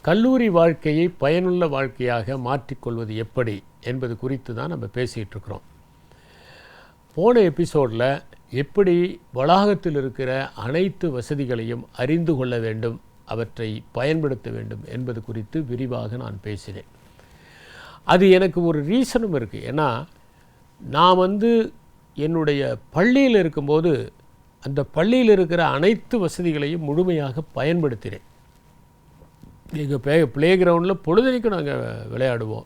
கல்லூரி வாழ்க்கையை பயனுள்ள வாழ்க்கையாக மாற்றிக்கொள்வது எப்படி என்பது குறித்து தான் நம்ம பேசிகிட்டு இருக்கிறோம். போன எபிசோடில் எப்படி வளாகத்தில் இருக்கிற அனைத்து வசதிகளையும் அறிந்து கொள்ள வேண்டும், அவற்றை பயன்படுத்த வேண்டும் என்பது குறித்து விரிவாக நான் பேசினேன். அது எனக்கு ஒரு ரீசனும் இருக்குது. ஏன்னா நான் என்னுடைய பள்ளியில் இருக்கும்போது அந்த பள்ளியில் இருக்கிற அனைத்து வசதிகளையும் முழுமையாக பயன்படுத்தினேன். எங்கள் ப்ளே கிரவுண்டில் பொழுதுனைக்கும் நாங்கள் விளையாடுவோம்.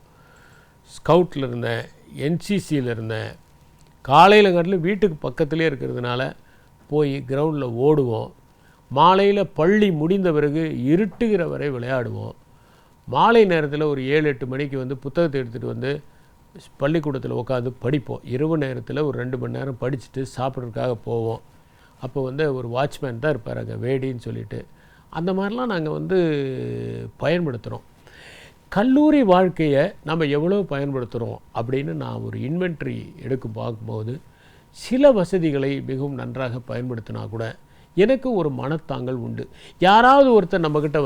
ஸ்கவுட்டில் இருந்தேன், என்சிசியில் இருந்தேன். காலையில் காட்டிலும் வீட்டுக்கு பக்கத்துலேயே இருக்கிறதுனால போய் கிரவுண்டில் ஓடுவோம். மாலையில் பள்ளி முடிந்த பிறகு இருட்டுகிற வரை விளையாடுவோம். மாலை நேரத்தில் ஒரு 7-8 மணிக்கு புத்தகத்தை எடுத்துகிட்டு பள்ளிக்கூடத்தில் உட்காந்து படிப்போம். இரவு நேரத்தில் ஒரு 2 மணி நேரம் படிச்சுட்டு சாப்பிட்றதுக்காக போவோம். அப்போ ஒரு வாட்ச்மேன் தான் இருப்பார் அங்கே, வேடின்னு சொல்லிட்டு. அந்த மாதிரிலாம் நாங்கள் பயன்படுத்துகிறோம். கல்லூரி வாழ்க்கையை நம்ம எவ்வளோ பயன்படுத்துகிறோம் அப்படின்னு நான் ஒரு இன்வென்ட்ரி பார்க்கும்போது சில வசதிகளை மிகவும் நன்றாக பயன்படுத்தினா கூட எனக்கு ஒரு மனத்தாங்கல் உண்டு. யாராவது ஒருத்தர் நம்மக்கிட்ட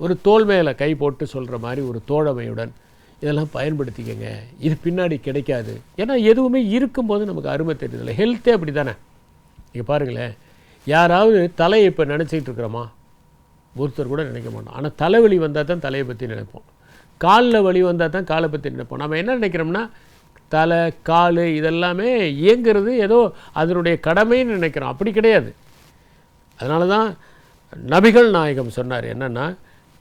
ஒரு தோள் மேலே கை போட்டு சொல்கிற மாதிரி ஒரு தோழமையுடன் இதெல்லாம் பயன்படுத்திக்கங்க, இது பின்னாடி கிடைக்காது. ஏன்னா எதுவுமே இருக்கும்போது நமக்கு அருமை தெரியுதில்லை. ஹெல்த்தே அப்படி தானே. நீங்கள் பாருங்களேன், யாராவது தலையை இப்போ நினச்சிக்கிட்டு இருக்கிறோமா? ஒருத்தர் கூட நினைக்க மாட்டோம். ஆனால் தலைவலி வந்தால் தான் தலையை பற்றி நினைப்போம். காலில் வலி வந்தால் தான் காலை பற்றி நினைப்போம். நம்ம என்ன நினைக்கிறோம்னா, தலை கால் இதெல்லாமே இயங்கிறது ஏதோ அதனுடைய கடமைன்னு நினைக்கிறோம். அப்படி கிடையாது. அதனால தான் நபிகள் நாயகம் சொன்னார் என்னென்னா,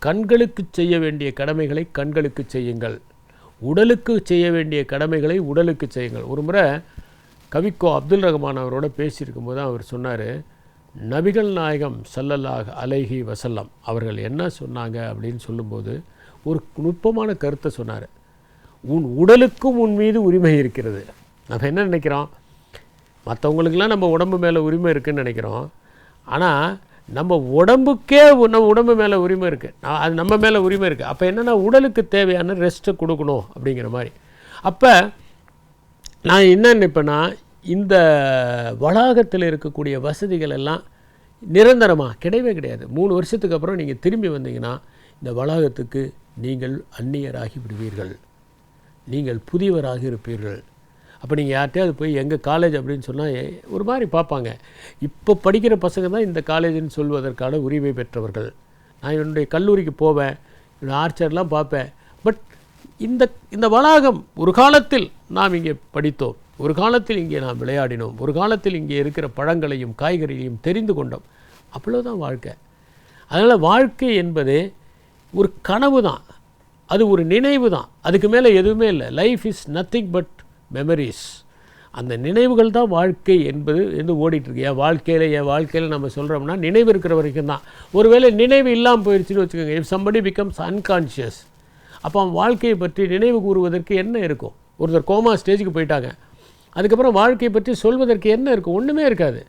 கண்களுக்கு செய்ய வேண்டிய கடமைகளை கண்களுக்கு செய்யுங்கள், உடலுக்கு செய்ய வேண்டிய கடமைகளை உடலுக்கு செய்யுங்கள். ஒரு முறை கவிக்கோ அப்துல் ரஹ்மான் அவரோட பேசியிருக்கும்போது தான் அவர் சொன்னார், நபிகள் நாயகம் ஸல்லல்லாஹு அலைஹி வஸல்லம் அவர்கள் என்ன சொன்னாங்க அப்படின்னு சொல்லும்போது ஒரு நுட்பமான கருத்தை சொன்னார். உன் உடலுக்கும் உன் மீது உரிமை இருக்கிறது. நம்ம என்ன நினைக்கிறோம், மற்றவங்களுக்கெல்லாம் நம்ம உடம்பு மேலே உரிமை இருக்குதுன்னு நினைக்கிறோம். ஆனால் நம்ம உடம்புக்கே நம்ம உடம்பு மேலே உரிமை இருக்குது, அது நம்ம மேலே உரிமை இருக்குது. அப்போ என்னென்னா உடலுக்கு தேவையான ரெஸ்ட்டை கொடுக்கணும் அப்படிங்கிற மாதிரி. அப்போ நான் என்ன நினைப்பேன்னா, இந்த வளாகத்தில் இருக்கக்கூடிய வசதிகள் எல்லாம் நிரந்தரமாக கிடையவே கிடையாது. 3 வருஷத்துக்கு அப்புறம் நீங்கள் திரும்பி வந்தீங்கன்னா இந்த வளாகத்துக்கு நீங்கள் அந்நியராகி விடுவீர்கள், நீங்கள் புதியவராக இருப்பீர்கள். அப்போ நீங்கள் யார்கிட்டையாவது போய் எங்கள் காலேஜ் அப்படின்னு சொன்னால் ஒரு மாதிரி பார்ப்பாங்க. இப்போ படிக்கிற பசங்க தான் இந்த காலேஜுன்னு சொல்வதற்கான உரிமை பெற்றவர்கள். நான் என்னுடைய கல்லூரிக்கு போவேன், என்னோடய ஆர்ச்சர்லாம் பார்ப்பேன். பட் இந்த வளாகம் ஒரு காலத்தில் நாம் இங்கே படித்தோம், ஒரு காலத்தில் இங்கே நாம் விளையாடினோம், ஒரு காலத்தில் இங்கே இருக்கிற பழங்களையும் காய்கறிகளையும் தெரிந்து கொண்டோம். அவ்வளோதான் வாழ்க்கை. அதனால் வாழ்க்கை என்பது ஒரு கனவு தான், அது ஒரு நினைவு தான், அதுக்கு மேலே எதுவுமே இல்லை. Life is nothing but memories. அந்த நினைவுகள் தான் வாழ்க்கை என்பது ஓடிட்டுருக்கு. என் வாழ்க்கையில் நம்ம சொல்கிறோம்னா நினைவு இருக்கிற வரைக்கும் தான். ஒருவேளை நினைவு இல்லாமல் போயிடுச்சுன்னு வச்சுக்கோங்க, இஃப் சம்படி பிகம்ஸ் அன்கான்ஷியஸ், அப்போ வாழ்க்கையை பற்றி நினைவு கூறுவதற்கு என்ன இருக்கும்? ஒருத்தர் கோமா ஸ்டேஜுக்கு போயிட்டாங்க, அதுக்கப்புறம் வாழ்க்கையை பற்றி சொல்வதற்கு என்ன இருக்கும்? ஒன்றுமே இருக்காது.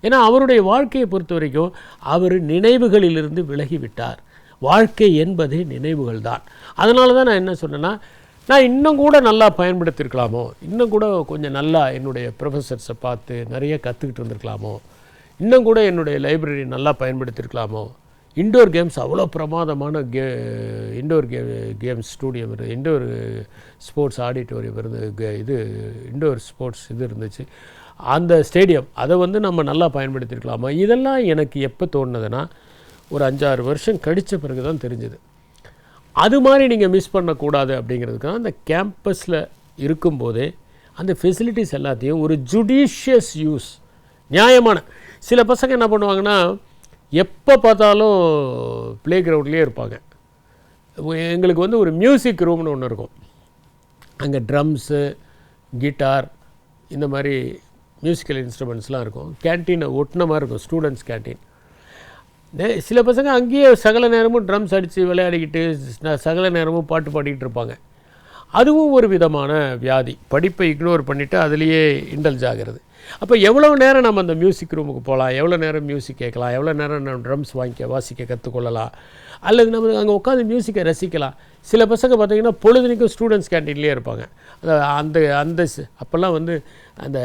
ஏன்னா அவருடைய வாழ்க்கையை பொறுத்த வரைக்கும் அவர் நினைவுகளிலிருந்து விலகிவிட்டார். வாழ்க்கை என்பதே நினைவுகள் தான். அதனால தான் நான் என்ன சொன்னேன்னா, நான் இன்னும் கூட நல்லா பயன்படுத்தியிருக்கலாமோ, இன்னும் கூட கொஞ்சம் நல்லா என்னுடைய ப்ரொஃபஸர்ஸை பார்த்து நிறைய கற்றுக்கிட்டு இருந்திருக்கலாமோ, இன்னும் கூட என்னுடைய லைப்ரரி நல்லா பயன்படுத்தியிருக்கலாமோ. இன்டோர் கேம்ஸ் அவ்வளோ பிரமாதமான இன்டோர் கேம்ஸ் ஸ்டூடியம் இருக்குது, இன்டோர் ஸ்போர்ட்ஸ் ஆடிட்டோரியம் இருந்து, இது இன்டோர் ஸ்போர்ட்ஸ் இது இருந்துச்சு, அந்த ஸ்டேடியம். அதை நம்ம நல்லா பயன்படுத்தியிருக்கலாமா? இதெல்லாம் எனக்கு எப்போ தோணுதுன்னா, ஒரு 5-6 வருஷம் கழித்த பிறகு தான் தெரிஞ்சுது. அது மாதிரி நீங்கள் மிஸ் பண்ணக்கூடாது அப்படிங்கிறதுக்காக அந்த கேம்பஸில் இருக்கும்போதே அந்த ஃபெசிலிட்டிஸ் எல்லாத்தையும் ஒரு ஜுடிஷியஸ் யூஸ், நியாயமான. சில பசங்க என்ன பண்ணுவாங்கன்னா, எப்போ பார்த்தாலும் ப்ளே கிரவுண்ட்லேயே இருப்பாங்க. எங்களுக்கு ஒரு மியூசிக் ரூம்னு ஒன்று இருக்கும். அங்கே ட்ரம்ஸு, கிட்டார், இந்த மாதிரி மியூசிக்கல் இன்ஸ்ட்ருமெண்ட்ஸ்லாம் இருக்கும். கேன்டீனை ஒட்டின மாதிரி இருக்கும், ஸ்டூடெண்ட்ஸ் கேன்டீன். சில பசங்க அங்கேயே சகல நேரமும் ட்ரம்ஸ் அடித்து விளையாடிக்கிட்டு சகல நேரமும் பாட்டு பாடிக்கிட்டு இருப்பாங்க. அதுவும் ஒரு விதமான வியாதி. படிப்பை இக்னோர் பண்ணிவிட்டு அதுலேயே இண்டல்ஜ் ஆகிறது. அப்போ எவ்வளோ நேரம் நம்ம அந்த மியூசிக் ரூமுக்கு போகலாம், எவ்வளோ நேரம் மியூசிக் கேட்கலாம், எவ்வளோ நேரம் நம்ம ட்ரம்ஸ் வாசிக்க கற்றுக்கொள்ளலாம், அல்லது நம்ம அங்கே உட்காந்து மியூசிக்கை ரசிக்கலாம். சில பசங்க பார்த்திங்கன்னா பொழுதுனைக்கும் ஸ்டூடெண்ட்ஸ் கேன்டீன்லேயே இருப்பாங்க. அந்த அந்த அப்போல்லாம் அந்த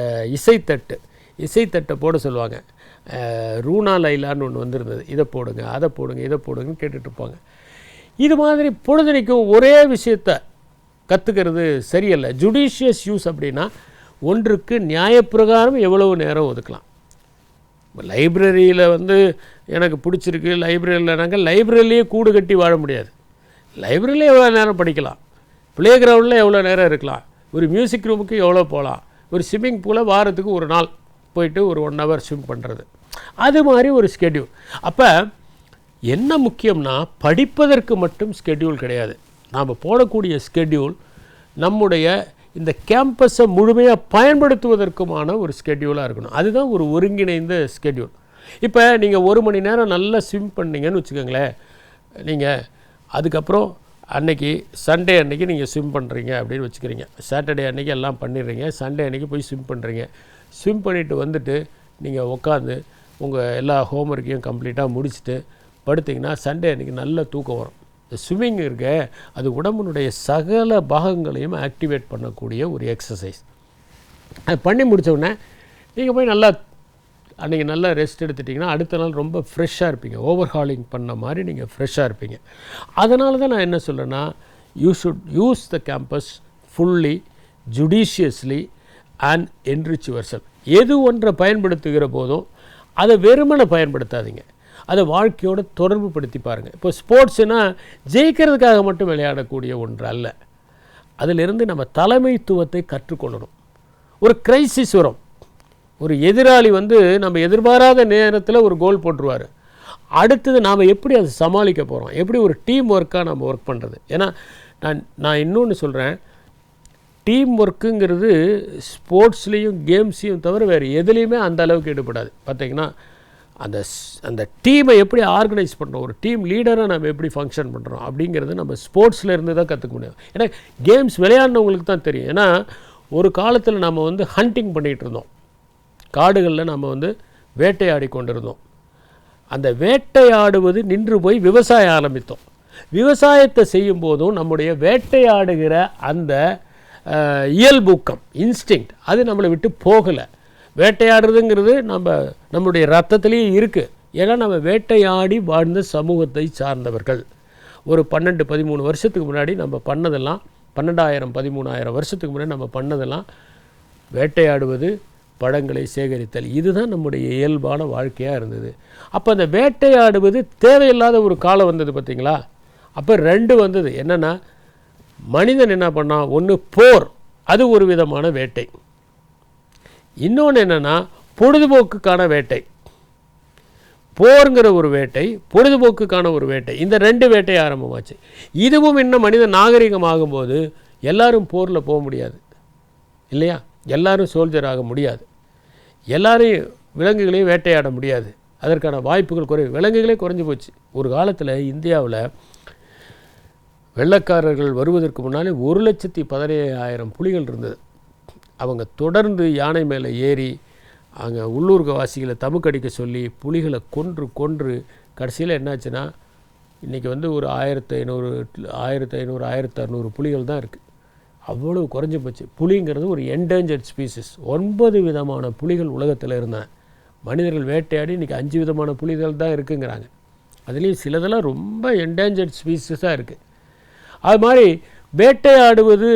இசைத்தட்டை போட சொல்லுவாங்க. ரூனா லைலான்னு ஒன்று வந்திருந்தது, இதை போடுங்க அதை போடுங்க இதை போடுங்கன்னு கேட்டுட்ருப்பாங்க. இது மாதிரி பொழுதுனைக்கும் ஒரே விஷயத்தை கற்றுக்கிறது சரியல்ல. ஜுடிஷியஸ் யூஸ் அப்படின்னா ஒன்றுக்கு நியாயப்பிரகாரம் எவ்வளவு நேரம் ஒதுக்கலாம். லைப்ரரியில் வந்து எனக்கு பிடிச்சிருக்கு, லைப்ரரியில்னாங்க லைப்ரரியிலேயே கூடு கட்டி வாழ முடியாது. லைப்ரரியில் எவ்வளோ நேரம் படிக்கலாம், ப்ளே கிரவுண்டில் எவ்வளோ நேரம் இருக்கலாம், ஒரு மியூசிக் ரூமுக்கு எவ்வளோ போகலாம், ஒரு ஸ்விம்மிங் பூலில் வாரத்துக்கு ஒரு நாள் போயிட்டு ஒரு 1 hour ஸ்விம் பண்ணுறது, அது மாதிரி ஒரு ஸ்கெட்யூல். அப்போ என்ன முக்கியம்னா படிப்பதற்கு மட்டும் ஸ்கெட்யூல் கிடையாது. நாம் போடக்கூடிய ஸ்கெட்யூல் நம்முடைய இந்த கேம்பஸை முழுமையாக பயன்படுத்துவதற்குமான ஒரு ஸ்கெட்யூலாக இருக்கணும். அதுதான் ஒரு ஒருங்கிணைந்த ஸ்கெட்யூல். இப்போ நீங்கள் 1 மணி நேரம் நல்லா ஸ்விம் பண்ணீங்கன்னு வச்சுக்கோங்களேன், நீங்கள் அதுக்கப்புறம் அன்னைக்கு சண்டே அன்னைக்கு நீங்கள் ஸ்விம் பண்ணுறீங்க அப்படின்னு வச்சுக்கிறீங்க. சாட்டர்டே அன்றைக்கி எல்லாம் பண்ணிடுறீங்க, சண்டே அன்றைக்கி போய் ஸ்விம் பண்ணுறீங்க. ஸ்விம் பண்ணிவிட்டு வந்துட்டு நீங்கள் உட்காந்து உங்கள் எல்லா ஹோம்ஒர்க்கையும் கம்ப்ளீட்டாக முடிச்சுட்டு படுத்திங்கன்னா சண்டே அன்றைக்கி நல்ல தூக்கம் வரும். இந்த ஸ்விம்மிங் இருக்க அது உடம்பினுடைய சகல பாகங்களையும் ஆக்டிவேட் பண்ணக்கூடிய ஒரு எக்ஸசைஸ். அது பண்ணி முடித்தோடனே நீங்கள் போய் நல்லா அன்றைக்கி நல்லா ரெஸ்ட் எடுத்துட்டிங்கன்னா அடுத்த நாள் ரொம்ப ஃப்ரெஷ்ஷாக இருப்பீங்க. ஓவர் ஹாலிங் பண்ண மாதிரி நீங்கள் ஃப்ரெஷ்ஷாக இருப்பீங்க. அதனால தான் நான் என்ன சொல்கிறேன்னா, you should use the campus fully judiciously and enrich yourself. எது ஒன்றை பயன்படுத்துகிற போதும் அதை வெறுமனை பயன்படுத்தாதீங்க, அதை வாழ்க்கையோடு தொடர்பு படுத்தி பாருங்கள். இப்போ ஸ்போர்ட்ஸுனால் ஜெயிக்கிறதுக்காக மட்டும் விளையாடக்கூடிய ஒன்று அல்ல. அதிலிருந்து நம்ம தலைமைத்துவத்தை கற்றுக்கொள்ளணும். ஒரு கிரைசிஸ் வரும், ஒரு எதிராளி வந்து நம்ம எதிர்பாராத நேரத்தில் ஒரு கோல் போட்டுருவார். அடுத்தது நாம் எப்படி அதை சமாளிக்க போகிறோம், எப்படி ஒரு டீம் ஒர்க்காக நம்ம ஒர்க் பண்ணுறது. ஏன்னா நான் இன்னொன்று சொல்கிறேன், டீம் ஒர்க்குங்கிறது ஸ்போர்ட்ஸ்லேயும் கேம்ஸையும் தவிர வேறு எதுலேயுமே அந்த அளவுக்கு ஈடுபடாது. பார்த்திங்கன்னா அந்த டீமை எப்படி ஆர்கனைஸ் பண்ணுறோம், ஒரு டீம் லீடராக நம்ம எப்படி ஃபங்க்ஷன் பண்ணுறோம் அப்படிங்கிறது நம்ம ஸ்போர்ட்ஸில் இருந்து தான் கற்றுக்க முடியும். ஏன்னா கேம்ஸ் விளையாடினவங்களுக்கு தான் தெரியும். ஏன்னா ஒரு காலத்தில் நம்ம வந்து ஹண்டிங் பண்ணிகிட்டு இருந்தோம், காடுகளில் நம்ம வந்து வேட்டையாடி கொண்டிருந்தோம். அந்த வேட்டையாடுவது நின்று போய் விவசாயம் ஆரம்பித்தோம். விவசாயத்தை செய்யும் போதும் நம்முடைய வேட்டையாடுகிற அந்த இயல்பூக்கம் இன்ஸ்டிங்க்ட் அது நம்மளை விட்டு போகலை. வேட்டையாடுறதுங்கிறது நம்முடைய ரத்தத்திலேயே இருக்குது. ஏன்னா நம்ம வேட்டையாடி வாழ்ந்த சமூகத்தை சார்ந்தவர்கள். ஒரு 12-13 வருஷத்துக்கு முன்னாடி நம்ம பண்ணதெல்லாம், 12,000-13,000 வருஷத்துக்கு முன்னாடி நம்ம பண்ணதெல்லாம் வேட்டையாடுவது, பழங்களை சேகரித்தல், இதுதான் நம்முடைய இயல்பான வாழ்க்கையாக இருந்தது. அப்போ அந்த வேட்டையாடுவது தேவையில்லாத ஒரு காலம் வந்தது பார்த்திங்களா. அப்போ 2 வந்தது. என்னென்னா, மனிதன் என்ன பண்ணான், ஒன்று போர், அது ஒரு விதமான வேட்டை. இன்னொன்று என்னென்னா பொழுதுபோக்குக்கான வேட்டை. போருங்கிற ஒரு வேட்டை, பொழுதுபோக்குக்கான ஒரு வேட்டை, இந்த 2 வேட்டை ஆரம்பமாச்சு. இதுவும் இன்னும் மனித நாகரிகம் ஆகும்போது எல்லாரும் போரில் போக முடியாது இல்லையா, எல்லாரும் சோல்ஜர் ஆக முடியாது, எல்லாரையும் விலங்குகளையும் வேட்டையாட முடியாது, அதற்கான வாய்ப்புகள் குறைவு, விலங்குகளே குறைஞ்சி போச்சு. ஒரு காலத்தில் இந்தியாவில் வெள்ளைக்காரர்கள் வருவதற்கு முன்னாலே 1,17,000 புலிகள் இருந்தது. அவங்க தொடர்ந்து யானை மேலே ஏறி அங்கே உள்ளூர்வாசிகளை தமுக்கடிக்க சொல்லி புலிகளை கொன்று கடைசியில் என்னாச்சுன்னா இன்றைக்கி வந்து ஒரு 1,500-1,600 புலிகள் தான் இருக்குது. அவ்வளோ குறைஞ்சி போச்சு. புலிங்கிறது ஒரு என்டேஞ்சர்ட் ஸ்பீசிஸ். 9 விதமான புலிகள் உலகத்தில் இருந்தன. மனிதர்கள் வேட்டையாடி இன்றைக்கி 5 விதமான புலிகள் தான் இருக்குங்கிறாங்க. அதுலேயும் சிலதெல்லாம் ரொம்ப என்டேஞ்சர்ட் ஸ்பீசிஸாக இருக்குது. அது மாதிரி வேட்டையாடுவது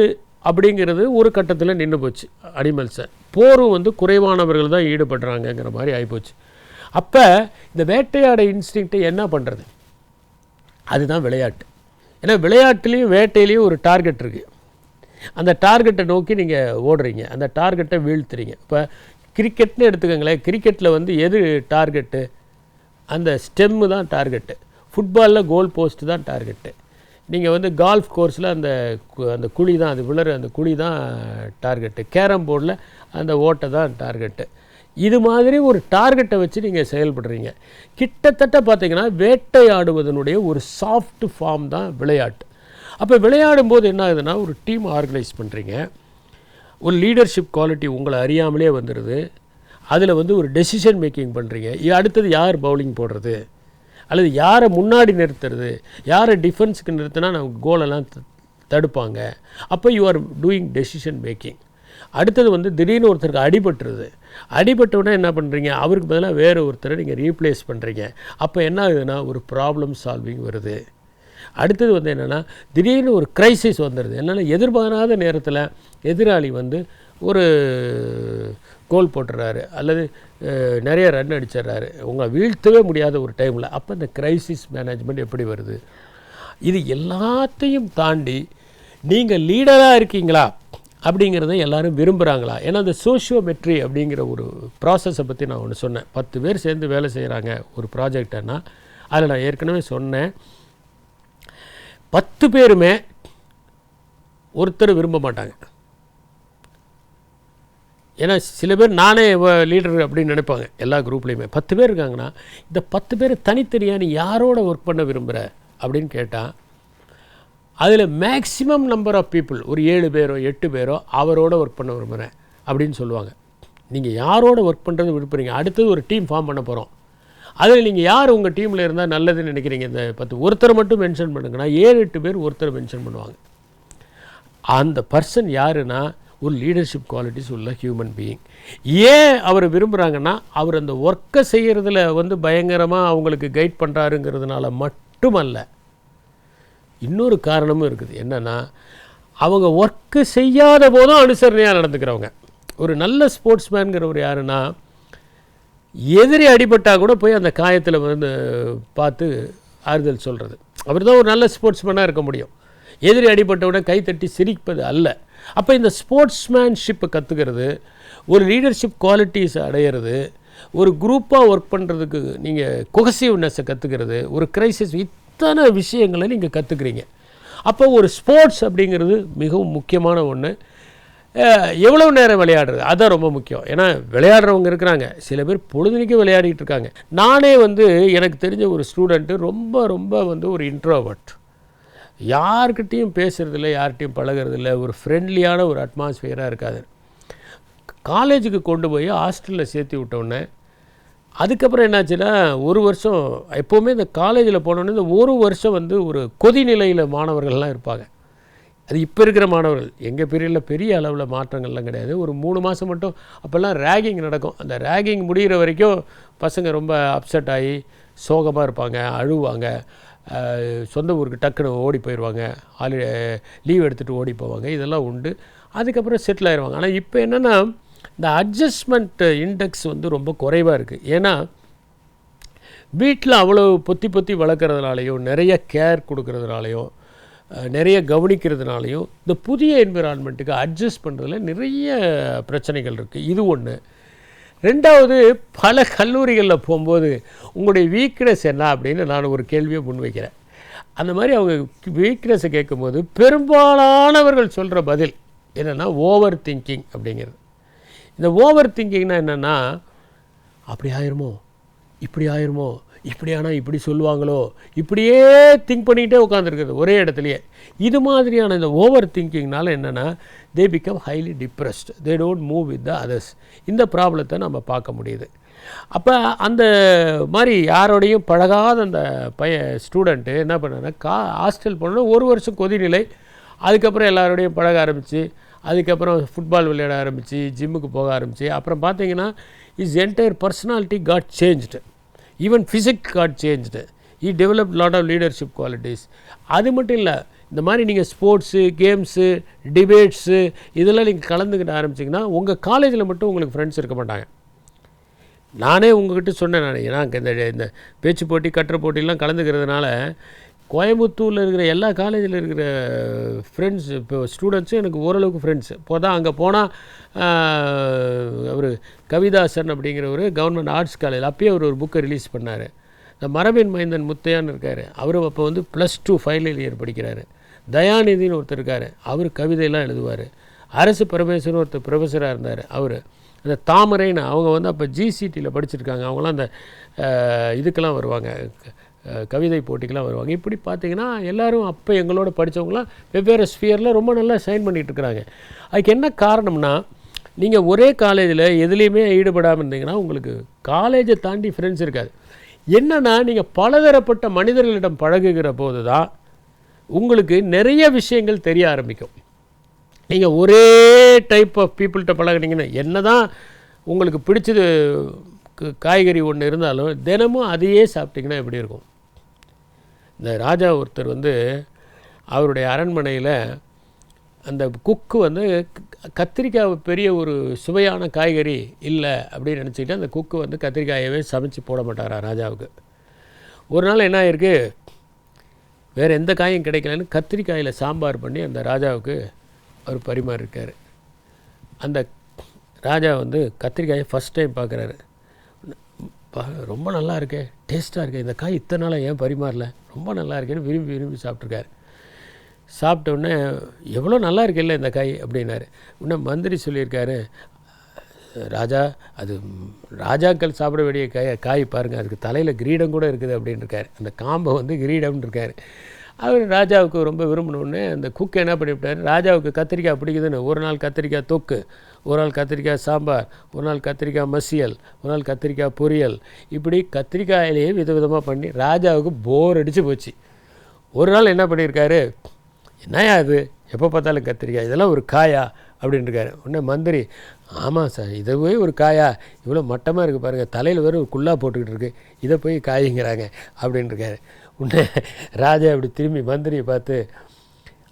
அப்படிங்கிறது ஒரு கட்டத்தில் நின்று போச்சு. அனிமல்ஸை போரும் வந்து குறைவானவர்கள் தான் ஈடுபடுறாங்கங்கிற மாதிரி ஆகிப்போச்சு. அப்போ இந்த வேட்டையாட இன்ஸ்டிங்க்டை என்ன பண்ணுறது, அதுதான் விளையாட்டு. ஏன்னா விளையாட்டுலேயும் வேட்டையிலையும் ஒரு டார்கெட் இருக்குது. அந்த டார்கெட்டை நோக்கி நீங்கள் ஓடுறீங்க, அந்த டார்கெட்டை வீழ்த்துறீங்க. இப்போ கிரிக்கெட்னு எடுத்துக்கோங்களேன், கிரிக்கெட்டில் வந்து எது டார்கெட்டு, அந்த ஸ்டெம்மு தான் டார்கெட்டு. ஃபுட்பாலில் கோல் போஸ்ட்டு தான் டார்கெட்டு. நீங்கள் வந்து கால்ஃப் கோர்ஸில் அந்த குழி தான், அது விழுற அந்த குழி தான் டார்கெட்டு. கேரம் போர்டில் அந்த ஓட்டை தான் டார்கெட்டு. இது மாதிரி ஒரு டார்கெட்டை வச்சு நீங்கள் செயல்படுறீங்க. கிட்டத்தட்ட பார்த்திங்கன்னா வேட்டையாடுவதனுடைய ஒரு சாஃப்ட் ஃபார்ம் தான் விளையாட்டு. அப்போ விளையாடும்போது என்ன ஆகுதுன்னா, ஒரு டீம் ஆர்கனைஸ் பண்ணுறீங்க, ஒரு லீடர்ஷிப் குவாலிட்டி உங்களை அறியாமலே வந்துடுது. அதில் வந்து ஒரு டெசிஷன் மேக்கிங் பண்ணுறீங்க. அடுத்தது யார் பவுலிங் போடுறது, அல்லது யாரை முன்னாடி நிறுத்துறது, யாரை டிஃபென்ஸுக்கு நிறுத்தினா நமக்கு கோலெல்லாம் தடுப்பாங்க. அப்போ you are doing decision making. அடுத்தது வந்து திடீர்னு ஒருத்தருக்கு அடிபட்டுருது, அடிபட்டவுடனே என்ன பண்ணுறீங்க, அவருக்கு பதிலாக வேறு ஒருத்தரை நீங்கள் ரீப்ளேஸ் பண்ணுறீங்க. அப்போ என்ன ஆகுதுன்னா ஒரு ப்ராப்ளம் சால்விங் வருது. அடுத்தது வந்து என்னென்னா திடீர்னு ஒரு கிரைசிஸ் வந்துடுது. என்னென்னா எதிர்பாராத நேரத்தில் எதிராளி வந்து ஒரு கோல் போட்டுறாரு அல்லது நிறைய ரன் அடிச்சிட்றாரு, உங்களை வீழ்த்தவே முடியாத ஒரு டைமில். அப்போ இந்த கிரைசிஸ் மேனேஜ்மெண்ட் எப்படி வருது? இது எல்லாத்தையும் தாண்டி நீங்கள் லீடராக இருக்கீங்களா அப்படிங்கிறத எல்லோரும் விரும்புகிறாங்களா? ஏன்னா அந்த சோஷியோமெட்ரி அப்படிங்கிற ஒரு ப்ராசஸை பற்றி நான் ஒன்று சொன்னேன். 10 பேர் சேர்ந்து வேலை செய்கிறாங்க ஒரு ப்ராஜெக்டன்னா, அதில் நான் ஏற்கனவே சொன்னேன் 10 பேருமே ஒருத்தர் விரும்ப மாட்டாங்க. ஏன்னா சில பேர் நானே லீடர் அப்படின்னு நினைப்பாங்க. எல்லா குரூப்லேயுமே 10 பேர் இருக்காங்கன்னா இந்த 10 பேர் தனித்தனியாக நீ யாரோட ஒர்க் பண்ண விரும்புகிற அப்படின்னு கேட்டால் அதில் மேக்ஸிமம் நம்பர் ஆஃப் பீப்புள் ஒரு 7 பேரோ 8 பேரோ அவரோட ஒர்க் பண்ண விரும்புகிறேன் அப்படின்னு சொல்லுவாங்க. நீங்கள் யாரோட ஒர்க் பண்ணுறது விரும்புகிறீங்க? அடுத்தது ஒரு டீம் ஃபார்ம் பண்ண போகிறோம், அதில் நீங்கள் யார் உங்கள் டீமில் இருந்தால் நல்லதுன்னு நினைக்கிறீங்க? இந்த 10 ஒருத்தரை மட்டும் மென்ஷன் பண்ணுங்கன்னா 7-8 பேர் ஒருத்தரை மென்ஷன் பண்ணுவாங்க. அந்த பர்சன் யாருன்னா ஒரு லீடர்ஷிப் குவாலிட்டிஸ் உள்ள ஹியூமன் பீயிங். ஏன் அவர் விரும்புகிறாங்கன்னா அவர் அந்த ஒர்க்கை செய்கிறதுல வந்து பயங்கரமாக அவங்களுக்கு கைட் பண்ணுறாருங்கிறதுனால மட்டுமல்ல, இன்னொரு காரணமும் இருக்குது. என்னென்னா அவங்க ஒர்க்கு செய்யாத போதும் அனுசரணையாக நடந்துக்கிறவங்க. ஒரு நல்ல ஸ்போர்ட்ஸ்மேனுங்கிறவர் யாருன்னா எதிரி அடிபட்டால் கூட போய் அந்த காயத்தில் வந்து பார்த்து ஆறுதல் சொல்கிறது. அவர் தான் ஒரு நல்ல ஸ்போர்ட்ஸ்மேனாக இருக்க முடியும். எதிரி அடிபட்டவுடன் கைத்தட்டி சிரிப்பது அல்ல. அப்போ இந்த ஸ்போர்ட்ஸ்மேன்ஷிப்பை கற்றுக்கிறது, ஒரு லீடர்ஷிப் குவாலிட்டிஸ் அடையிறது, ஒரு குரூப்பாக ஒர்க் பண்ணுறதுக்கு நீங்கள் கொஹசிவ்னஸை கற்றுக்கிறது, ஒரு கிரைசிஸ், இத்தனை விஷயங்களை நீங்கள் கற்றுக்குறீங்க. அப்போ ஒரு ஸ்போர்ட்ஸ் அப்படிங்கிறது மிகவும் முக்கியமான ஒன்று. எவ்வளோ நேரம் விளையாடுறது அதுதான் ரொம்ப முக்கியம். ஏன்னா விளையாடுறவங்க இருக்கிறாங்க, சில பேர் பொழுதுனிக்கும் விளையாடிட்டு இருக்காங்க. நானே வந்து எனக்கு தெரிஞ்ச ஒரு ஸ்டூடெண்ட்டு ரொம்ப ரொம்ப வந்து ஒரு இன்ட்ரோவர்ட், யார்கிட்டையும் பேசுகிறதில்ல, யார்கிட்டையும் பழகிறதில்ல, ஒரு ஃப்ரெண்ட்லியான ஒரு அட்மாஸ்ஃபியராக இருக்காது. காலேஜுக்கு கொண்டு போய் ஹாஸ்டலில் சேர்த்து விட்டோன்னே அதுக்கப்புறம் என்னாச்சுன்னா ஒரு வருஷம், எப்போவுமே இந்த காலேஜில் போனோன்னே இந்த ஒரு வருஷம் வந்து ஒரு கொதிநிலையில் மாணவர்கள்லாம் இருப்பாங்க. அது இப்போ இருக்கிற மாணவர்கள், எங்கள் பீரியடில் பெரிய அளவில் மாற்றங்கள்லாம் கிடையாது. ஒரு 3 மாதம் மட்டும் அப்போல்லாம் ரேகிங் நடக்கும். அந்த ரேகிங் முடிகிற வரைக்கும் பசங்க ரொம்ப அப்செட் ஆகி சோகமாக இருப்பாங்க, அழுவாங்க, சொந்த ஊருக்கு டக்குன்னு ஓடி போயிடுவாங்க, லீவ் எடுத்துகிட்டு ஓடி போவாங்க, இதெல்லாம் உண்டு. அதுக்கப்புறம் செட்டில் ஆயிடுவாங்க. ஆனால் இப்போ என்னென்னா இந்த அட்ஜஸ்ட்மெண்ட் இண்டெக்ஸ் வந்து ரொம்ப குறைவாக இருக்குது. ஏன்னா வீட்டில் அவ்வளோ பொத்தி வளர்க்குறதுனாலையும், நிறைய கேர் கொடுக்கறதுனாலையும், நிறைய கவனிக்கிறதுனாலையும் இந்த புதிய என்விரான்மெண்ட்டுக்கு அட்ஜஸ்ட் பண்ணுறதுல நிறைய பிரச்சனைகள் இருக்குது. இது ஒன்று. ரெண்டாவது, பல கல்லூரிகளில் போகும்போது உங்களுடைய வீக்னஸ் என்ன அப்படின்னு நான் ஒரு கேள்வியை முன்வைக்கிறேன். அந்த மாதிரி அவங்க வீக்னஸை கேட்கும்போது பெரும்பாலானவர்கள் சொல்கிற பதில் என்னென்னா ஓவர் திங்கிங் அப்படிங்கிறது. இந்த ஓவர் திங்கிங்னா என்னென்னா, அப்படி ஆயிருமோ, இப்படி ஆயிருமோ, இப்படி ஆனால் இப்படி சொல்லுவாங்களோ, இப்படியே திங்க் பண்ணிக்கிட்டே உட்காந்துருக்குறது ஒரே இடத்துலையே. இது மாதிரியான இந்த ஓவர் திங்கிங்னால என்னென்னா they become highly depressed, they don't move with the others. இந்த ப்ராப்ளத்தை நம்ம பார்க்க முடியுது. அப்போ அந்த மாதிரி யாரோடையும் பழகாத அந்த ஸ்டூடெண்ட்டு என்ன பண்ணான்னா ஹாஸ்டல் போனோன்னா ஒரு வருஷம் கொதிநிலை, அதுக்கப்புறம் எல்லாரோடையும் பழக ஆரம்பித்து, அதுக்கப்புறம் ஃபுட்பால் விளையாட ஆரம்பித்து, ஜிம்முக்கு போக ஆரம்பித்து, அப்புறம் பார்த்தீங்கன்னா is entire personality got changed, even physics got changed, he develop lot of leadership qualities. அது மட்டும் இல்லை, இந்த மாதிரி நீங்கள் ஸ்போர்ட்ஸு, கேம்ஸு, டிபேட்ஸு இதெல்லாம் நீங்கள் கலந்துக்கிட்ட ஆரம்பிச்சிங்கன்னா உங்கள் காலேஜில் மட்டும் உங்களுக்கு ஃப்ரெண்ட்ஸ் இருக்க மாட்டாங்க. நானே உங்கள்கிட்ட சொன்னேன், ஏன்னா இந்த பேச்சு போட்டி, கட்டுரை போட்டிலாம் கலந்துக்கிறதுனால கோயம்புத்தூரில் இருக்கிற எல்லா காலேஜில் இருக்கிற ஃப்ரெண்ட்ஸ், இப்போ ஸ்டூடெண்ட்ஸும் எனக்கு ஓரளவுக்கு ஃப்ரெண்ட்ஸு. தான் அங்கே போனால் அவர் கவிதாசன் அப்படிங்கிறவர் கவர்மெண்ட் ஆர்ட்ஸ் காலேஜ், அப்பயே அவர் ஒரு புக்கை ரிலீஸ் பண்ணார். இந்த மரபின் மைந்தன் முத்தையான்னு இருக்கார், அவரும் அப்போ வந்து +2 ஃபைனல் இயர் படிக்கிறார். தயாநிதினு ஒருத்தர் இருக்கார், அவர் கவிதையெல்லாம் எழுதுவார். அரசு பரமேஸ்வரன் ஒருத்தர் ப்ரொஃபஸராக இருந்தார். அவர் அந்த தாமரைன்னு அவங்க வந்து அப்போ ஜிசிடியில் படிச்சிருக்காங்க. அவங்களாம் அந்த இதுக்கெல்லாம் வருவாங்க, கவிதை போட்டிக்கெலாம் வருவாங்க. இப்படி பார்த்திங்கன்னா எல்லோரும் அப்போ எங்களோட படித்தவங்களாம் வெவ்வேறு ஸ்பியரில் ரொம்ப நல்லா ஷைன் பண்ணிகிட்டு இருக்கிறாங்க. அதுக்கு என்ன காரணம்னா, நீங்கள் ஒரே காலேஜில் எதுலேயுமே ஈடுபடாமல் இருந்தீங்கன்னா உங்களுக்கு காலேஜை தாண்டி ஃப்ரெண்ட்ஸ் இருக்காது. என்னென்னா நீங்கள் பலதரப்பட்ட மனிதர்களிடம் பழகுகிற போது தான் உங்களுக்கு நிறைய விஷயங்கள் தெரிய ஆரம்பிக்கும். நீங்கள் ஒரே டைப் ஆஃப் பீப்புள்கிட்ட பழகுனீங்கன்னா, என்ன தான் உங்களுக்கு பிடிச்சது காய்கறி ஒன்று இருந்தாலும் தினமும் அதையே சாப்பிட்டிங்கன்னா எப்படி இருக்கும்? இந்த ராஜா ஒருத்தர் வந்து அவருடைய அரண்மனையில் அந்த குக்கு வந்து கத்திரிக்காய் பெரிய ஒரு சுவையான காய்கறி இல்லை அப்படின்னு நினச்சிக்கிட்டு அந்த குக்கு வந்து கத்திரிக்காயவே சமைச்சு போட மாட்டாரா ராஜாவுக்கு. ஒரு நாள் என்ன ஆயிருக்கு, வேறு எந்த காயும் கிடைக்கலன்னு கத்திரிக்காயில் சாம்பார் பண்ணி அந்த ராஜாவுக்கு அவர் பரிமாறியிருக்கார். அந்த ராஜா வந்து கத்திரிக்காயை ஃபஸ்ட் டைம் பார்க்குறாரு. ரொம்ப நல்லா இருக்கே, டேஸ்ட்டாக இருக்கே, இந்த காய் இத்தனை நாளாக ஏன் பரிமாறல, ரொம்ப நல்லா இருக்கேன்னு விரும்பி விரும்பி சாப்பிட்ருக்காரு. சாப்பிட்டோடனே எவ்வளோ நல்லா இருக்குல்ல இந்த காய் அப்படின்னாரு. இன்னும் மந்திரி சொல்லியிருக்காரு, ராஜா அது ராஜாக்கள் சாப்பிட வேண்டிய காய் பாருங்கள், அதுக்கு தலையில் கிரீடம் கூட இருக்குது அப்படின்னு இருக்கார். அந்த காம்பை வந்து கிரீடம்னு இருக்கார். அவர் ராஜாவுக்கு ரொம்ப விரும்பினோடனே அந்த குக் என்ன பண்ணிவிட்டார், ராஜாவுக்கு கத்திரிக்காய் பிடிக்குதுன்னு ஒரு நாள் கத்திரிக்காய் தொக்கு, ஒரு நாள் கத்திரிக்காய் சாம்பார், ஒரு நாள் கத்திரிக்காய் மசியல், ஒரு நாள் கத்திரிக்காய் பொரியல், இப்படி கத்திரிக்காயிலேயே விதவிதமாக பண்ணி ராஜாவுக்கு போர் அடித்து போச்சு. ஒரு நாள் என்ன பண்ணியிருக்காரு, என்னையா இது எப்போ பார்த்தாலும் கத்திரிக்காய், இதெல்லாம் ஒரு காயா அப்படின்னு இருக்காரு. உடனே மந்திரி, ஆமாம் சார், இதுவே ஒரு காயா, இவ்வளோ மட்டமாக இருக்குது பாருங்கள், தலையில் வேறு ஒரு குள்ளா போட்டுக்கிட்டு இருக்குது, இதை போய் காய்ங்கிறாங்க அப்படின்னு இருக்காரு. உடனே ராஜா அப்படி திரும்பி மந்திரியை பார்த்து,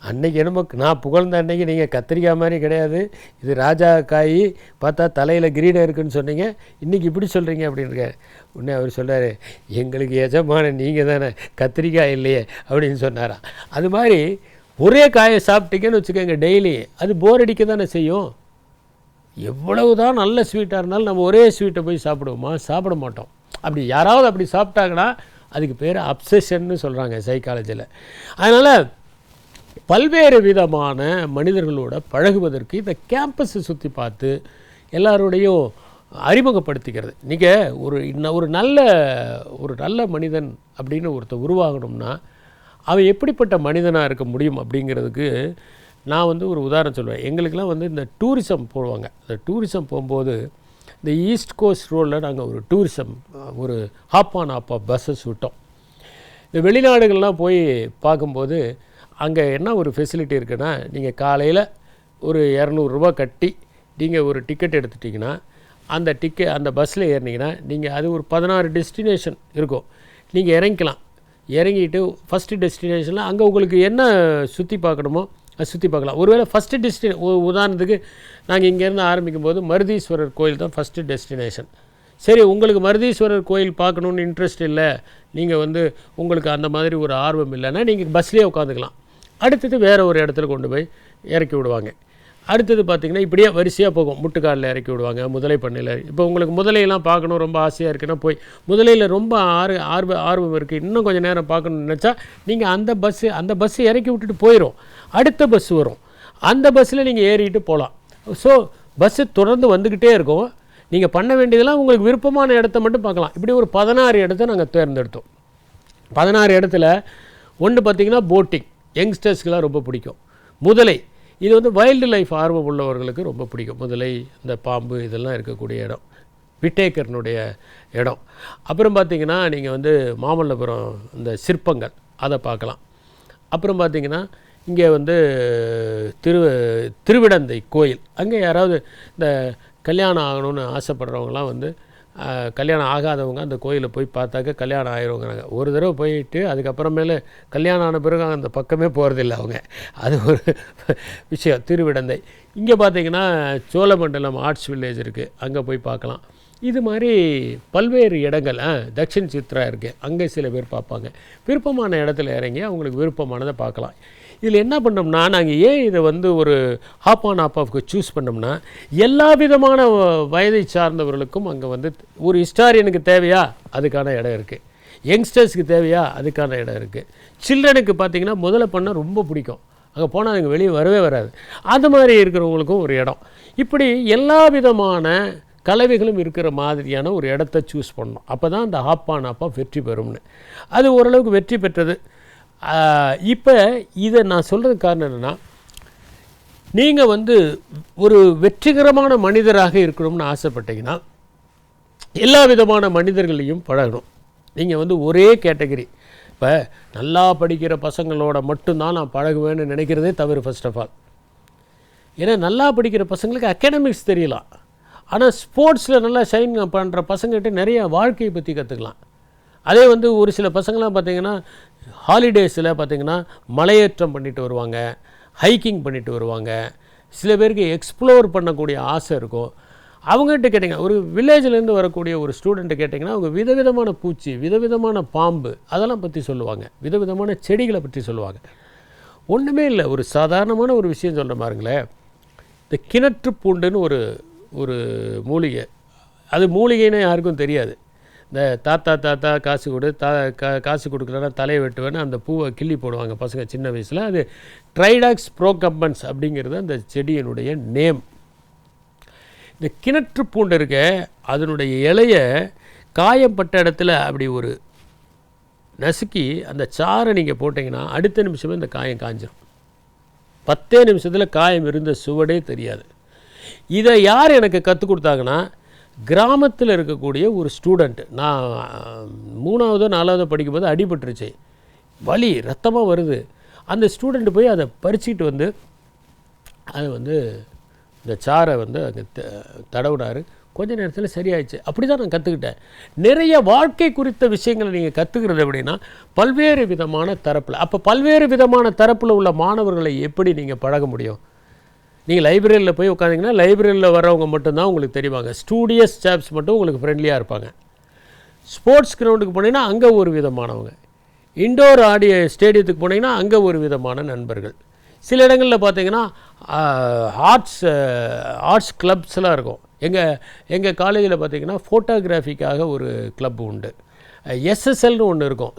அன்னைக்கு என்னமோ நான் புகழ்ந்த அன்னைக்கு நீங்கள் கத்திரிக்காய் மாதிரி கிடையாது, இது ராஜா காய், பார்த்தா தலையில் கிரீடம் இருக்குதுன்னு சொன்னீங்க, இன்றைக்கி இப்படி சொல்கிறீங்க அப்படின்னு இருக்காரு. உடனே அவர் சொல்கிறார், எங்களுக்கு எஜமான நீங்கள் தானே, கத்திரிக்காய் இல்லையே அப்படின்னு சொன்னாராம். அது மாதிரி ஒரே காயை சாப்பிட்டீங்கன்னு வச்சுக்கோங்க டெய்லி, அது போர் அடிக்க தானே செய்யும். எவ்வளவு தான் நல்ல ஸ்வீட்டாக இருந்தாலும் நம்ம ஒரே ஸ்வீட்டை போய் சாப்பிடுவோமா, சாப்பிட மாட்டோம். அப்படி யாராவது அப்படி சாப்பிட்டாங்கன்னா அதுக்கு பேர் அப்சஷன்னு சொல்கிறாங்க சைக்காலஜியில். அதனால் பல்வேறு விதமான மனிதர்களோட பழகுவதற்கு இந்த கேம்பஸை சுற்றி பார்த்து எல்லாரோடையும் அறிமுகப்படுத்திக்கிறது. நீங்கள் ஒரு நல்ல மனிதன் அப்படின்னு ஒருத்தர் உருவாகணும்னா அவன் எப்படிப்பட்ட மனிதனாக இருக்க முடியும் அப்படிங்கிறதுக்கு நான் வந்து ஒரு உதாரணம் சொல்லுவேன். எங்களுக்கெல்லாம் வந்து இந்த டூரிசம் போடுவாங்க. இந்த டூரிசம் போகும்போது இந்த ஈஸ்ட் கோஸ்ட் ரோடில் நாங்கள் ஒரு டூரிசம் ஒரு ஹாப் பஸ்ஸஸ் விட்டோம். இந்த வெளிநாடுகள்லாம் போய் பார்க்கும்போது அங்கே என்ன ஒரு ஃபெசிலிட்டி இருக்குன்னா, நீங்கள் காலையில் ஒரு 200 ரூபா கட்டி நீங்கள் ஒரு டிக்கெட் எடுத்துட்டிங்கன்னா அந்த பஸ்ஸில் ஏறினீங்கன்னா நீங்கள் அது ஒரு 16 டெஸ்டினேஷன் இருக்கும். நீங்கள் இறங்கிக்கலாம். இறங்கிட்டு ஃபஸ்ட்டு டெஸ்டினேஷனில் அங்கே உங்களுக்கு என்ன சுற்றி பார்க்கணுமோ அது சுற்றி பார்க்கலாம். ஒருவேளை ஃபஸ்ட்டு உதாரணத்துக்கு நாங்கள் இங்கேருந்து ஆரம்பிக்கும் போது மருதீஸ்வரர் கோயில் தான் ஃபஸ்ட்டு டெஸ்டினேஷன். சரி, உங்களுக்கு மருதீஸ்வரர் கோயில் பார்க்கணுன்னு இன்ட்ரெஸ்ட் இல்லை, நீங்கள் வந்து உங்களுக்கு அந்த மாதிரி ஒரு ஆர்வம் இல்லைன்னா நீங்கள் பஸ்லேயே உட்காந்துக்கலாம். அடுத்தது வேறு ஒரு இடத்துல கொண்டு போய் இறக்கி விடுவாங்க. அடுத்தது பார்த்திங்கன்னா இப்படியே வரிசையாக போகும். முட்டுக்காலில் இறக்கி விடுவாங்க, முதலை பண்ணையில். இப்போ உங்களுக்கு முதலையெல்லாம் பார்க்கணும் ரொம்ப ஆசையாக இருக்குன்னா போய் முதலையில் ரொம்ப ஆர்வம் இருக்குது, இன்னும் கொஞ்சம் நேரம் பார்க்கணுன்னு நினச்சா நீங்கள் அந்த பஸ்ஸு இறக்கி விட்டுட்டு போயிடும். அடுத்த பஸ் வரும், அந்த பஸ்ஸில் நீங்கள் ஏறிட்டு போகலாம். ஸோ பஸ்ஸு தொடர்ந்து வந்துக்கிட்டே இருக்கும். நீங்கள் பண்ண வேண்டியதெல்லாம் உங்களுக்கு விருப்பமான இடத்த மட்டும் பார்க்கலாம். இப்படி ஒரு 16 இடத்த நாங்கள் தேர்ந்தெடுத்தோம். 16 இடத்துல ஒன்று பார்த்திங்கன்னா போட்டிங், யங்ஸ்டர்ஸ்க்கெலாம் ரொம்ப பிடிக்கும். முதலை, இது வந்து வைல்டு லைஃப் ஆர்வம் உள்ளவர்களுக்கு ரொம்ப பிடிக்கும். முதலை, இந்த பாம்பு இதெல்லாம் இருக்கக்கூடிய இடம், விட்டேக்கர்னுடைய இடம். அப்புறம் பார்த்திங்கன்னா நீங்கள் வந்து மாமல்லபுரம் இந்த சிற்பங்கள் அதை பார்க்கலாம். அப்புறம் பார்த்திங்கன்னா இங்கே வந்து திருவிடந்தை கோயில், அங்கே யாராவது இந்த கல்யாணம் ஆகணும்னு ஆசைப்படுறவங்களாம் வந்து கல்யாணம் ஆகாதவங்க அந்த கோயிலை போய் பார்த்தாக்க கல்யாணம் ஆகிருவாங்கிறாங்க. ஒரு தடவை போயிட்டு அதுக்கப்புறமேலே கல்யாணம் ஆன பிறகு அந்த பக்கமே போகிறதில்ல அவங்க. அது ஒரு விஷயம். திருவிடந்தை இங்கே பார்த்திங்கன்னா சோழமண்டலம் ஆர்ட்ஸ் வில்லேஜ் இருக்குது, அங்கே போய் பார்க்கலாம். இது மாதிரி பல்வேறு இடங்கள். தக்ஷின் சித்ரா இருக்குது, அங்கே சில பேர் பார்ப்பாங்க. விருப்பமான இடத்துல இறங்கி அவங்களுக்கு விருப்பமானதை பார்க்கலாம். இதில் என்ன பண்ணோம்னா, நாங்கள் ஏன் இதை வந்து ஒரு ஹாப் ஆஃப்க்கு சூஸ் பண்ணோம்னா, எல்லா விதமான வயதை சார்ந்தவர்களுக்கும் அங்கே வந்து ஒரு ஹிஸ்டாரியனுக்கு தேவையா அதுக்கான இடம் இருக்குது, யங்ஸ்டர்ஸ்க்கு தேவையா அதுக்கான இடம் இருக்குது, சில்ட்ரனுக்கு பார்த்திங்கன்னா முதல்ல பண்ணால் ரொம்ப பிடிக்கும், அங்கே போனால் அதுங்க வெளியே வரவே வராது, அது மாதிரி இருக்கிறவங்களுக்கும் ஒரு இடம். இப்படி எல்லா விதமான கலவைகளும் இருக்கிற மாதிரியான ஒரு இடத்த சூஸ் பண்ணோம். அப்போ தான் அந்த ஹாப் வெற்றி பெறும்னு. அது ஓரளவுக்கு வெற்றி பெற்றது. இப்போ இதை நான் சொல்கிறதுக்கு காரணம் என்னென்னா, நீங்கள் வந்து ஒரு வெற்றிகரமான மனிதராக இருக்கணும்னு ஆசைப்பட்டீங்கன்னா எல்லா விதமான மனிதர்களையும் பழகணும். நீங்கள் வந்து ஒரே கேட்டகரி, இப்போ நல்லா படிக்கிற பசங்களோட மட்டும்தான் நான் பழகுவேன்னு நினைக்கிறதே தவறு. ஃபர்ஸ்ட் ஆஃப் ஆல், ஏன்னா நல்லா படிக்கிற பசங்களுக்கு அகாடமிக்ஸ் தெரியலாம், ஆனால் ஸ்போர்ட்ஸில் நல்லா ஷைன் பண்ணுற பசங்கள்கிட்ட நிறைய வாழ்க்கையை பற்றி கற்றுக்கலாம். அதே வந்து ஒரு சில பசங்களாம் பார்த்திங்கன்னா ஹாலிடேஸில் பார்த்திங்கன்னா மலையேற்றம் பண்ணிட்டு வருவாங்க, ஹைக்கிங் பண்ணிட்டு வருவாங்க. சில பேருக்கு எக்ஸ்ப்ளோர் பண்ணக்கூடிய ஆசை இருக்கும். அவங்ககிட்ட கேட்டிங்கன்னா, ஒரு வில்லேஜ்லேருந்து வரக்கூடிய ஒரு ஸ்டூடெண்ட்டை கேட்டிங்கன்னா அவங்க விதவிதமான பூச்சி, விதவிதமான பாம்பு அதெல்லாம் பற்றி சொல்லுவாங்க, விதவிதமான செடிகளை பற்றி சொல்லுவாங்க. ஒன்றுமே இல்லை, ஒரு சாதாரணமான ஒரு விஷயம் சொல்கிற பாருங்களேன். இந்த கிணற்று பூண்டுன்னு ஒரு மூலிகை, அது மூலிகைன்னு யாருக்கும் தெரியாது. இந்த தாத்தா காசு கொடு, காசு கொடுக்கலன்னா தலையை வெட்டுவேன்னு அந்த பூவை கிள்ளி போடுவாங்க பசங்க சின்ன வயசில். அது ட்ரைடாக்ஸ் ப்ரோகம்பன்ஸ் அப்படிங்கிறது அந்த செடியினுடைய நேம். இந்த கிணற்று பூண்டு இருக்க அதனுடைய இலையை காயப்பட்ட இடத்துல அப்படி ஒரு நசுக்கி அந்த சாறை நீங்கள் போட்டிங்கன்னா அடுத்த நிமிஷமே இந்த காயம் காஞ்சிடும். 10 நிமிஷத்தில் காயம் இருந்த சுவடே தெரியாது. இதை யார் எனக்கு கற்றுக் கொடுத்தாங்கன்னா, கிராமத்தில் இருக்கக்கூடிய ஒரு ஸ்டூடெண்ட். நான் 3வது 4வது படிக்கும்போது அடிபட்டுருச்சு, வலி ரத்தமாக வருது. அந்த ஸ்டூடெண்ட்டு போய் அதை பறிச்சுக்கிட்டு வந்து அதை வந்து இந்த சாரை வந்து அங்கே தடவுனார். கொஞ்ச நேரத்தில் சரியாயிடுச்சு. அப்படி தான் நான் கற்றுக்கிட்டேன். நிறைய வாழ்க்கை குறித்த விஷயங்களை நீங்கள் கற்றுக்கிறது அப்படின்னா பல்வேறு விதமான தரப்பில். அப்போ பல்வேறு விதமான தரப்பில் உள்ள மாணவர்களை எப்படி நீங்கள் பழக முடியும்? நீங்கள் லைப்ரரியில் போய் உட்காந்திங்கன்னா லைப்ரரியில் வரவங்க மட்டும்தான் உங்களுக்கு தெரிவாங்க. ஸ்டூடியஸ் ஸ்டாஃப்ஸ் மட்டும் உங்களுக்கு ஃப்ரெண்ட்லியாக இருப்பாங்க. ஸ்போர்ட்ஸ் கிரவுண்டுக்கு போனீங்கன்னா அங்கே ஒரு விதமானவங்க, இண்டோர் ஸ்டேடியத்துக்கு போனீங்கன்னா அங்கே ஒரு விதமான நண்பர்கள். சில இடங்களில் பார்த்தீங்கன்னா ஆர்ட்ஸ் கிளப்ஸ்லாம் இருக்கும். எங்கள் காலேஜில் பார்த்திங்கன்னா ஃபோட்டோகிராஃபிக்காக ஒரு கிளப் உண்டு. எஸ்எஸ்எல்னு ஒன்று இருக்கும்,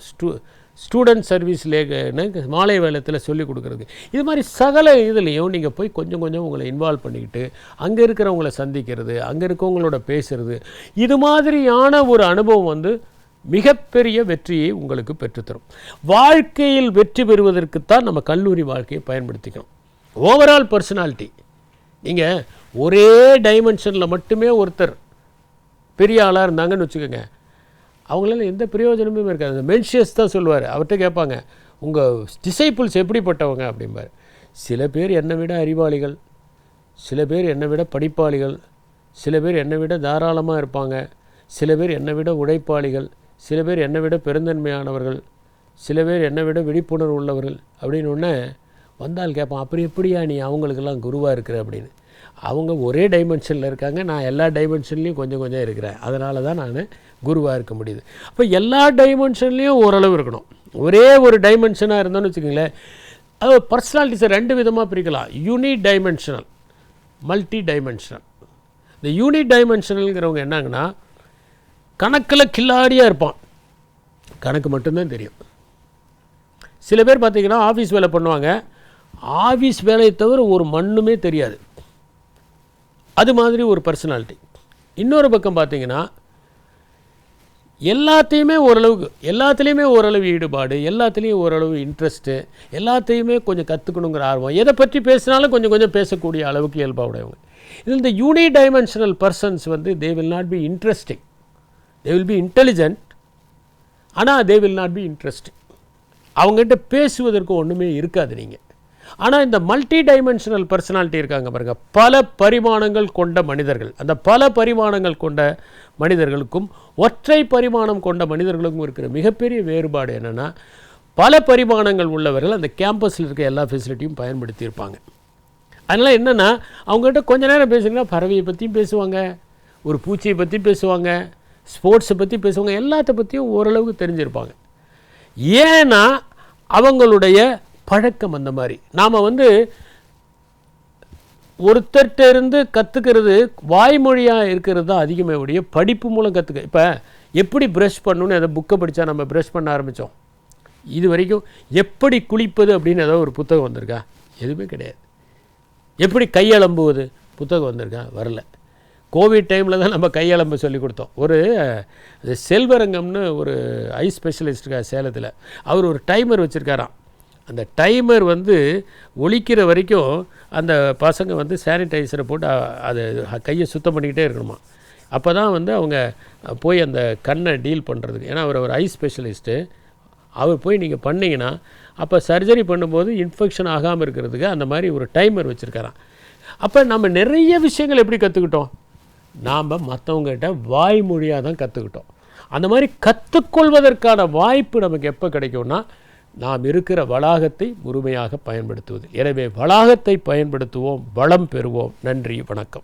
ஸ்டூடெண்ட் சர்வீஸ் லேன்னு மாலை வேளத்தில் சொல்லிக் கொடுக்குறது. இது மாதிரி சகல இதுலேயும் நீங்கள் போய் கொஞ்சம் கொஞ்சம் உங்களை இன்வால்வ் பண்ணிக்கிட்டு அங்கே இருக்கிறவங்கள சந்திக்கிறது, அங்கே இருக்கவங்களோட பேசுகிறது, இது மாதிரியான ஒரு அனுபவம் வந்து மிகப்பெரிய வெற்றியை உங்களுக்கு பெற்றுத்தரும். வாழ்க்கையில் வெற்றி பெறுவதற்குத்தான் நம்ம கல்லூரி வாழ்க்கையை பயன்படுத்திக்கணும். ஓவரால் பர்சனாலிட்டி, நீங்கள் ஒரே டைமென்ஷனில் மட்டுமே ஒருத்தர் பெரிய ஆளாக இருந்தாங்கன்னு வச்சுக்கோங்க, அவங்களால எந்த பிரயோஜனமும் இருக்காது. அந்த மென்ஷியஸ் தான் சொல்லுவார். அவர்கிட்ட கேட்பாங்க, உங்கள் டிசைபிள்ஸ் எப்படிப்பட்டவங்க அப்படிம்பார். சில பேர் என்னை விட அறிவாளிகள், சில பேர் என்னை விட படிப்பாளிகள், சில பேர் என்னை விட தாராளமாக இருப்பாங்க, சில பேர் என்னை விட உழைப்பாளிகள், சில பேர் என்னை விட பெருந்தன்மையானவர்கள், சில பேர் என்னை விட விழிப்புணர்வு உள்ளவர்கள் அப்படின்னு ஒன்று வந்தால் கேட்பான், அப்புறம் எப்படியா நீ அவங்களுக்கெல்லாம் குருவாக இருக்கிற அப்படின்னு. அவங்க ஒரே டைமென்ஷனில் இருக்காங்க, நான் எல்லா டைமென்ஷன்லேயும் கொஞ்சம் கொஞ்சம் இருக்கிறேன், அதனால தான் நான் குருவாக இருக்க முடியுது. அப்போ எல்லா டைமென்ஷன்லேயும் ஓரளவு இருக்கணும். ஒரே ஒரு டைமென்ஷனாக இருந்தோன்னு வச்சுக்கோங்களேன், அது பர்சனாலிட்டிஸை 2 விதமாக பிரிக்கலாம். யூனி டைமென்ஷனல், மல்டி டைமென்ஷனல். இந்த யூனி டைமென்ஷனல்ங்கிறவங்க என்னங்கன்னா, கணக்கில் கில்லாடியாக இருப்பான், கணக்கு மட்டும்தான் தெரியும். சில பேர் பார்த்திங்கன்னா ஆஃபீஸ் வேலை பண்ணுவாங்க, ஆஃபீஸ் வேலையை தவிர ஒரு மண்ணுமே தெரியாது, அது மாதிரி ஒரு பர்சனாலிட்டி. இன்னொரு பக்கம் பார்த்திங்கன்னா எல்லாத்துலேயுமே ஓரளவு ஈடுபாடு, எல்லாத்துலேயும் ஓரளவு இன்ட்ரெஸ்ட்டு, எல்லாத்தையுமே கொஞ்சம் கற்றுக்கணுங்கிற ஆர்வம், எதை பற்றி பேசினாலும் கொஞ்சம் கொஞ்சம் பேசக்கூடிய அளவுக்கு இயல்பாக உடையவங்க. இதில் இந்த யூனி டைமென்ஷனல் பர்சன்ஸ் வந்து they will not be interesting, they will be intelligent, ஆனால் they will not be interesting. அவங்ககிட்ட பேசுவதற்கு ஒன்றுமே இருக்காது நீங்கள். ஆனால் இந்த மல்டி டைமென்ஷனல் பர்சனாலிட்டி இருக்காங்க பாருங்கள், பல பரிமாணங்கள் கொண்ட மனிதர்கள். அந்த பல பரிமாணங்கள் கொண்ட மனிதர்களுக்கும் ஒற்றை பரிமாணம் கொண்ட மனிதர்களுக்கும் இருக்கிற மிகப்பெரிய வேறுபாடு என்னென்னா, பல பரிமாணங்கள் உள்ளவர்கள் அந்த கேம்பஸில் இருக்க எல்லா ஃபெசிலிட்டியும் பயன்படுத்தியிருப்பாங்க. அதனால் என்னென்னா, அவங்ககிட்ட கொஞ்ச நேரம் பேசுங்கன்னா பறவையை பற்றியும் பேசுவாங்க, ஒரு பூச்சியை பற்றி பேசுவாங்க, ஸ்போர்ட்ஸை பற்றி பேசுவாங்க, எல்லாத்த பற்றியும் ஓரளவுக்கு தெரிஞ்சிருப்பாங்க. ஏன்னா அவங்களுடைய பழக்கம் அந்த மாதிரி. நாம் வந்து ஒருத்தர்கிட்ட இருந்து கற்றுக்கிறது வாய்மொழியாக இருக்கிறது தான் அதிகமாக உடைய படிப்பு மூலம் கற்றுக்க. இப்போ எப்படி ப்ரஷ் பண்ணணுன்னு எதை புக்கை படித்தா நம்ம ப்ரஷ் பண்ண ஆரம்பித்தோம். இது வரைக்கும் எப்படி குளிப்பது அப்படின்னு ஏதோ ஒரு புத்தகம் வந்திருக்கா? எதுவுமே கிடையாது. எப்படி கையளம்புவது புத்தகம் வந்திருக்கா? வரல. கோவிட் டைமில் தான் நம்ம கையளம்பு சொல்லி கொடுத்தோம். ஒரு செல்வரங்கம்னு ஒரு ஐ ஸ்பெஷலிஸ்ட்டுக்கா சேலத்தில், அவர் ஒரு டைமர் வச்சுருக்காராம். அந்த டைமர் வந்து ஒலிக்கிற வரைக்கும் அந்த பசங்க வந்து சானிடைசரை போட்டு அதை கையை சுத்தம் பண்ணிக்கிட்டே இருக்கணுமா. அப்போ தான் வந்து அவங்க போய் அந்த கண்ணை டீல் பண்ணுறதுக்கு. ஏன்னா அவர் ஒரு ஐ ஸ்பெஷலிஸ்ட்டு, அவர் போய் நீங்கள் பண்ணிங்கன்னா அப்போ சர்ஜரி பண்ணும்போது இன்ஃபெக்ஷன் ஆகாமல் இருக்கிறதுக்கு அந்த மாதிரி ஒரு டைமர் வச்சுருக்காராம். அப்போ நம்ம நிறைய விஷயங்கள் எப்படி கற்றுக்கிட்டோம்? நாம் மற்றவங்ககிட்ட வாய்மொழியாக தான் கற்றுக்கிட்டோம். அந்த மாதிரி கற்றுக்கொள்வதற்கான வாய்ப்பு நமக்கு எப்போ கிடைக்கும்னா, நாம் இருக்கிற வளாகத்தை முழுமையாக பயன்படுத்துவது. எனவே வளாகத்தை பயன்படுத்துவோம், வளம் பெறுவோம். நன்றி, வணக்கம்.